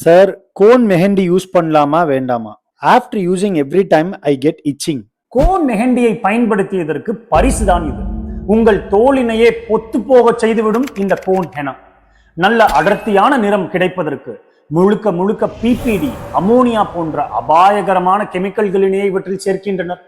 Sir, cone mehndi use பண்ணலாமா வேண்டாமா? After using every time I get itching. Cone மெஹந்தியை பயன்படுத்தியதற்கு பரிசுதான் இது. உங்கள் தோலினையே பொத்து போக செய்துவிடும் இந்த கோன் ஹெனா. நல்ல அடர்த்தியான நிறம் கிடைப்பதற்கு முழுக்க முழுக்க பிபிடி, அமோனியா போன்ற அபாயகரமான கெமிக்கல்களிலேயே இவற்றில் சேர்க்கின்றனர்.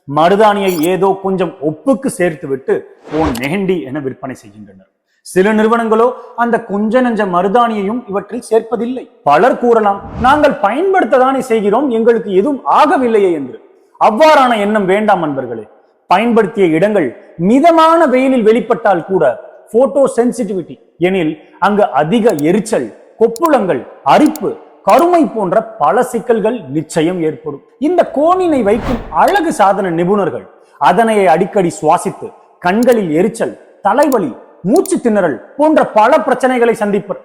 மருதாணியை ஏதோ கொஞ்சம் ஒப்புக்கு சேர்த்துவிட்டு கோன் மெஹந்தி என விற்பனை செய்கின்றனர். சில நிறுவனங்களோ அந்த கொஞ்ச நஞ்ச மருதாணியையும் இவற்றில் சேர்ப்பதில்லை. பலர் கூறலாம், நாங்கள் பயன்படுத்ததானே செய்கிறோம், எங்களுக்கு எதுவும் ஆகவில்லையே என்று. அவ்வாறான எண்ணம் வேண்டாம் நண்பர்களே. பயன்படுத்திய இடங்கள் மிதமான வெயிலில் வெளிப்பட்டால் கூட போட்டோ சென்சிட்டிவிட்டி எனில் அங்கு அதிக எரிச்சல், கொப்புளங்கள், அரிப்பு, கருமை போன்ற பல சிக்கல்கள் நிச்சயம் ஏற்படும். இந்த கோனினை வைக்கும் அழகு சாதன நிபுணர்கள் அதனை அடிக்கடி சுவாசித்து கண்களில் எரிச்சல், தலைவலி, மூச்சு திணறல் போன்ற பல பிரச்சனைகளை சந்திப்பர்.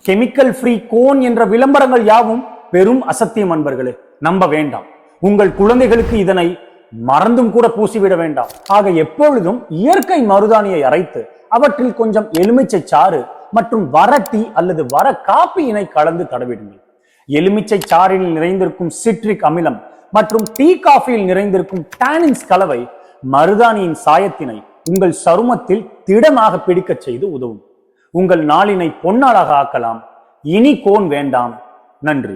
கெமிக்கல் ஃப்ரீ கோன் என்ற விளம்பரங்கள் யாவும் பெரும் அசத்தியம் நண்பர்களே, நம்ப வேண்டாம். உங்கள் குழந்தைகளுக்கு இதனை மறந்தும் கூட பூசிவிட வேண்டாம். ஆக எப்பொழுதும் இயற்கை மருதாணியை அரைத்து அவற்றில் கொஞ்சம் எலுமிச்சை சாறு மற்றும் வரட்டி அல்லது வர காப்பியினை கலந்து தடவிடுங்கள். எலுமிச்சை சாறில் நிறைந்திருக்கும் சிட்ரிக் அமிலம் மற்றும் டீ காஃபியில் நிறைந்திருக்கும் டானின்ஸ் கலவை மருதாணியின் சாயத்தினை உங்கள் சருமத்தில் திடமாக பிடிக்க செய்து உதவும். உங்கள் நாளினை பொன்னாளாக ஆக்கலாம். இனி கோன் வேண்டாம். நன்றி.